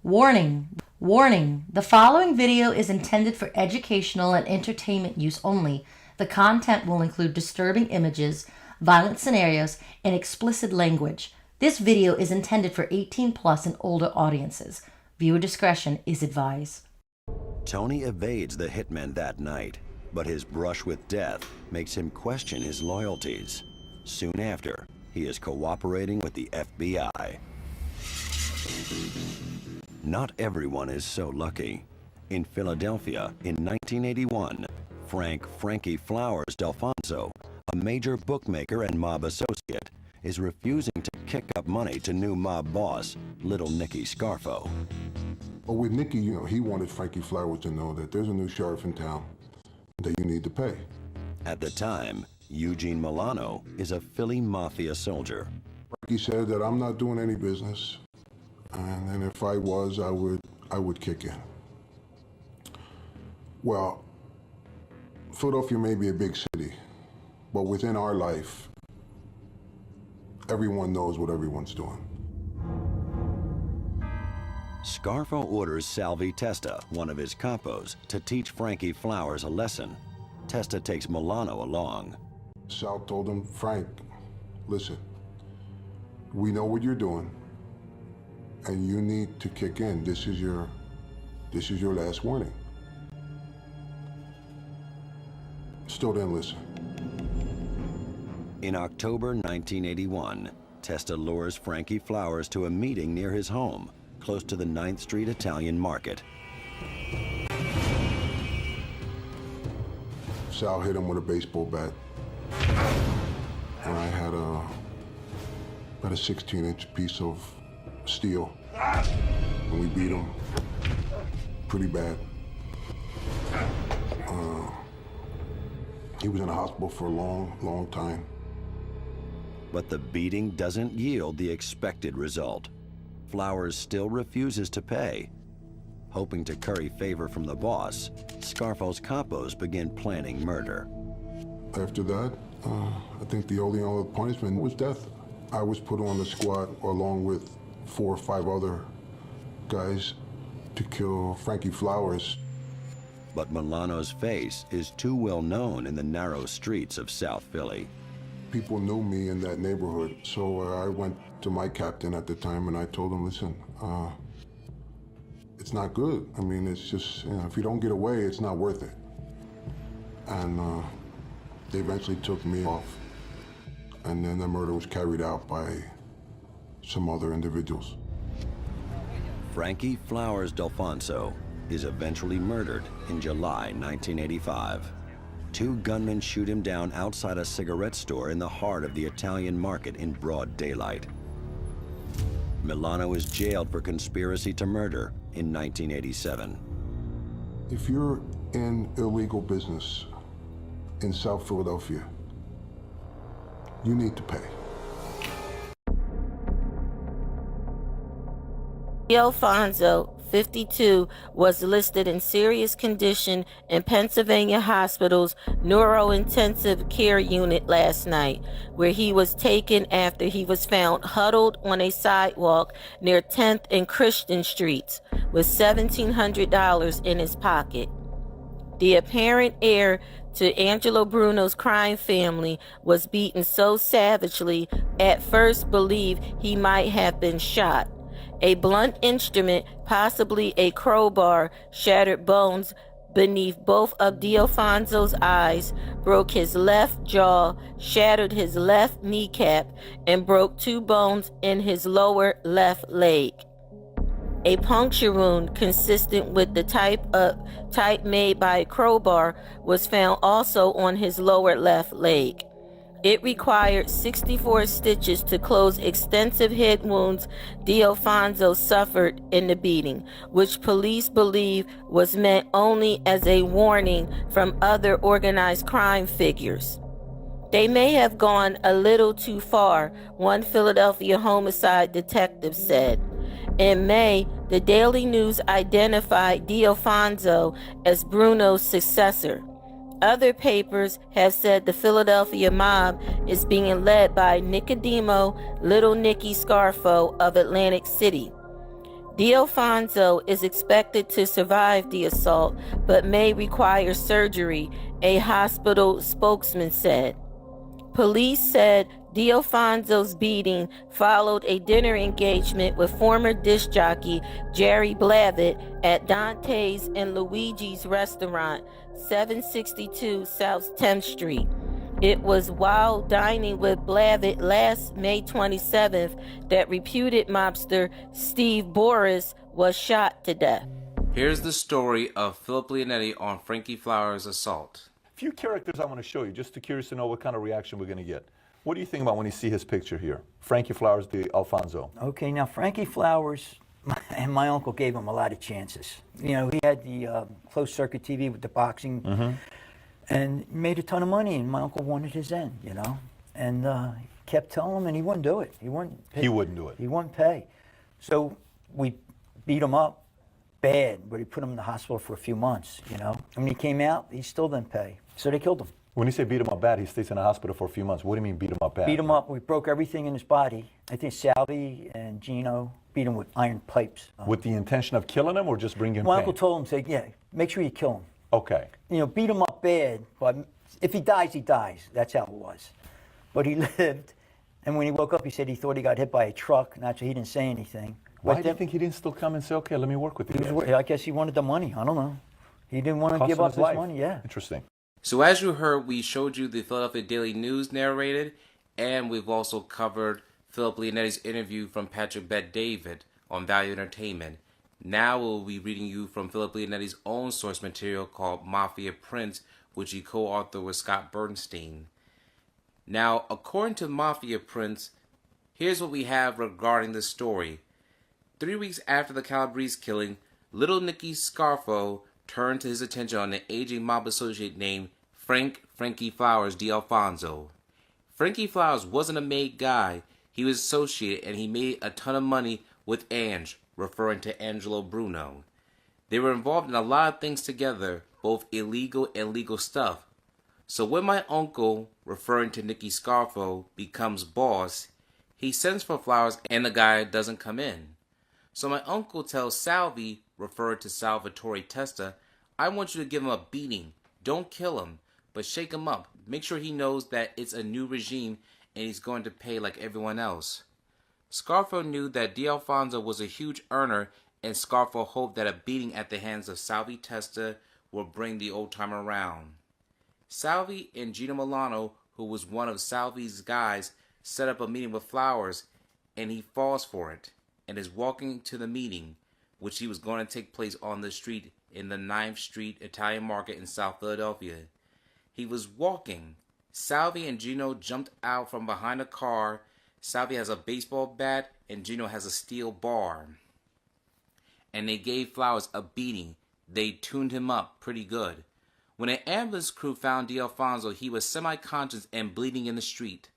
Warning! Warning! The following video is intended for educational and entertainment use only. The content will include disturbing images, violent scenarios, and explicit language. This video is intended for 18 plus and older audiences. Viewer discretion is advised. Tony evades the hitmen that night, but his brush with death makes him question his loyalties. Soon after, he is cooperating with the FBI. Not everyone is so lucky. In Philadelphia in 1981, Frankie Flowers Alfonso, a major bookmaker and mob associate, is refusing to kick up money to new mob boss, little Nicky Scarfo. Well, with Nicky, he wanted Frankie Flowers to know that there's a new sheriff in town that you need to pay. At the time, Eugene Milano is a Philly mafia soldier. Frankie said that I'm not doing any business, and if I was, I would kick in. Well, Philadelphia may be a big city, but within our life, everyone knows what everyone's doing. Scarfo orders Salvatore Testa, one of his capos, to teach Frankie Flowers a lesson. Testa takes Milano along. Sal told him, Frank, listen, we know what you're doing, and you need to kick in. This is your last warning. Still didn't listen. In October 1981, Testa lures Frankie Flowers to a meeting near his home, close to the 9th Street Italian Market. Sal hit him with a baseball bat, and I had about a 16-inch piece of steel, and we beat him pretty bad. He was in the hospital for a long time. But the beating doesn't yield the expected result. Flowers still refuses to pay. Hoping to curry favor from the boss, Scarfo's capos begin planning murder. After that, I think the only other punishment was death. I was put on the squad along with 4 or 5 other guys to kill Frankie Flowers. But Milano's face is too well known in the narrow streets of South Philly. People knew me in that neighborhood, so I went to my captain at the time and I told him, listen, it's not good. I mean, it's just, if you don't get away, it's not worth it. And they eventually took me off, and then the murder was carried out by some other individuals. Frankie Flowers Alfonso is eventually murdered in July 1985. 2 gunmen shoot him down outside a cigarette store in the heart of the Italian Market in broad daylight. Milano is jailed for conspiracy to murder in 1987. If you're in illegal business in South Philadelphia, you need to pay. Alfonso, 52, was listed in serious condition in Pennsylvania Hospital's neurointensive care unit last night, where he was taken after he was found huddled on a sidewalk near 10th and Christian Streets with $1,700 in his pocket. The apparent heir to Angelo Bruno's crime family was beaten so savagely, at first believed he might have been shot. A blunt instrument, possibly a crowbar, shattered bones beneath both of Alfonso's eyes, broke his left jaw, shattered his left kneecap, and broke 2 bones in his lower left leg. A puncture wound consistent with the type made by a crowbar was found also on his lower left leg. It required 64 stitches to close extensive head wounds Alfonso suffered in the beating, which police believe was meant only as a warning from other organized crime figures. They may have gone a little too far, one Philadelphia homicide detective said. In May, the Daily News identified Alfonso as Bruno's successor. Other papers have said the Philadelphia mob is being led by Nicodemo, Little Nicky Scarfo of Atlantic City. Alfonso is expected to survive the assault, but may require surgery, a hospital spokesman said. Police said Alfonso's beating followed a dinner engagement with former disc jockey Jerry Blavitt at Dante's and Luigi's restaurant, 762 South 10th Street. It was while dining with Blavitt last May 27th that reputed mobster Steve Boris was shot to death. Here's the story of Philip Leonetti on Frankie Flowers' assault. A few characters I want to show you, just curious to know what kind of reaction we're going to get. What do you think about when you see his picture here? Frankie Flowers, the Alfonso. Okay, now Frankie Flowers and my uncle gave him a lot of chances. You know, he had the closed circuit TV with the boxing and made a ton of money, and my uncle wanted his end, you know. And he kept telling him, and he wouldn't do it. He wouldn't pay. He wouldn't do it. He wouldn't pay. So we beat him up bad, but he put him in the hospital for a few months, you know. And when he came out, he still didn't pay. So they killed him. When you say beat him up bad, he stays in the hospital for a few months. What do you mean beat him up bad? Beat him up. We broke everything in his body. I think Salvi and Gino beat him with iron pipes. With the intention of killing him or just bring him My pain? uncle told him, say, yeah, make sure you kill him. Okay. You know, beat him up bad, but if he dies, he dies. That's how it was. But he lived, and when he woke up, he said he thought he got hit by a truck. Naturally, he didn't say anything. Why do you think he didn't still come and say, okay, let me work with you? I guess he wanted the money. I don't know. He didn't want to give up his money. Yeah. Interesting. So as you heard, we showed you the Philadelphia Daily News narrated, and we've also covered Philip Leonetti's interview from Patrick Bet-David on Value Entertainment. Now we'll be reading you from Philip Leonetti's own source material called Mafia Prints, which he co-authored with Scott Bernstein. Now, according to Mafia Prints, here's what we have regarding this story. 3 weeks after the Calabrese killing, little Nicky Scarfo turned his attention on an aging mob associate named Frankie Flowers Alfonso. Frankie Flowers wasn't a made guy. He was associated, and he made a ton of money with Ange, referring to Angelo Bruno. They were involved in a lot of things together, both illegal and legal stuff. So when my uncle, referring to Nicky Scarfo, becomes boss, he sends for Flowers and the guy doesn't come in. So my uncle tells Salvi, referring to Salvatore Testa, I want you to give him a beating. Don't kill him, but shake him up. Make sure he knows that it's a new regime and he's going to pay like everyone else. Scarfo knew that Alfonso was a huge earner, and Scarfo hoped that a beating at the hands of Salvi Testa would bring the old timer around. Salvi and Gino Milano, who was one of Salvi's guys, set up a meeting with Flowers, and he falls for it and is walking to the meeting, which he was going to take place on the street in the 9th Street Italian Market in South Philadelphia. He was walking. Salvi and Gino jumped out from behind a car. Salvi has a baseball bat and Gino has a steel bar. And they gave Flowers a beating. They tuned him up pretty good. When an ambulance crew found Alfonso, he was semi-conscious and bleeding in the street.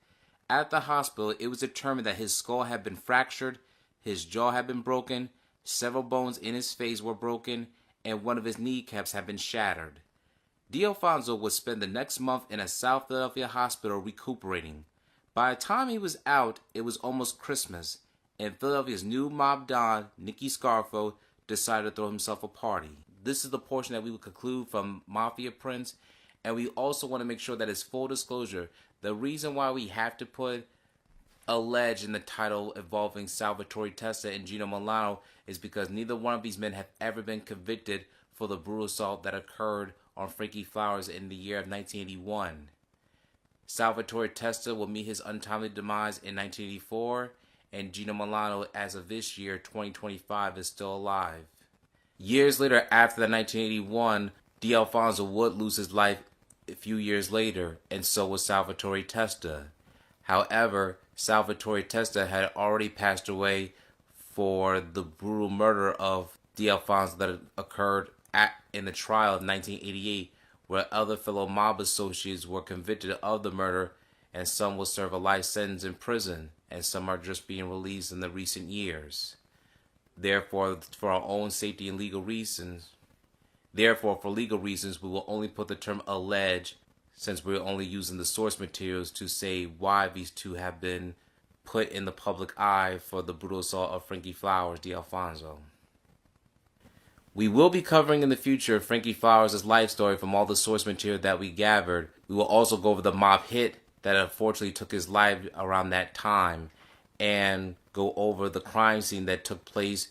At the hospital, it was determined that his skull had been fractured, his jaw had been broken, several bones in his face were broken, and one of his kneecaps had been shattered. Alfonso would spend the next month in a South Philadelphia hospital recuperating. By the time he was out, it was almost Christmas, and Philadelphia's new mob don, Nicky Scarfo, decided to throw himself a party. This is the portion that we will conclude from Mafia Prints, and we also want to make sure that it's full disclosure. The reason why we have to put alleged in the title involving Salvatore Testa and Gino Milano is because neither one of these men have ever been convicted for the brutal assault that occurred on Frankie Flowers in the year of 1981. Salvatore Testa will meet his untimely demise in 1984, and Gino Milano, as of this year, 2025, is still alive. Years later, after the 1981, Alfonso would lose his life a few years later, and so would Salvatore Testa. However, Salvatore Testa had already passed away for the brutal murder of Alfonso that occurred in the trial of 1988, where other fellow mob associates were convicted of the murder, and some will serve a life sentence in prison, and some are just being released in the recent years. Therefore, for our own safety and legal reasons, we will only put the term alleged, since we're only using the source materials to say why these two have been put in the public eye for the brutal assault of Frankie Flowers, Alfonso. We will be covering in the future Frankie Flowers' life story from all the source material that we gathered. We will also go over the mob hit that unfortunately took his life around that time, and go over the crime scene that took place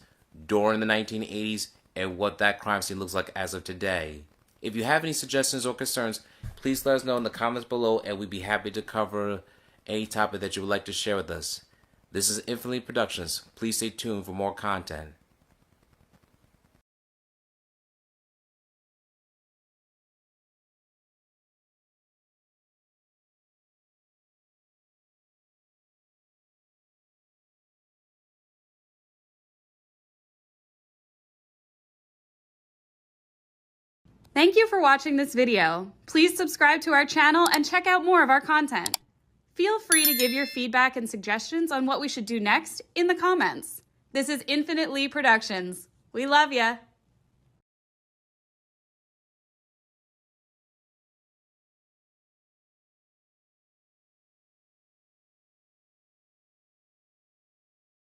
during the 1980s and what that crime scene looks like as of today. If you have any suggestions or concerns, please let us know in the comments below, and we'd be happy to cover any topic that you would like to share with us. This is Infinitely Productions. Please stay tuned for more content. Thank you for watching this video. Please subscribe to our channel and check out more of our content. Feel free to give your feedback and suggestions on what we should do next in the comments. This is Infinitely Productions. We love ya.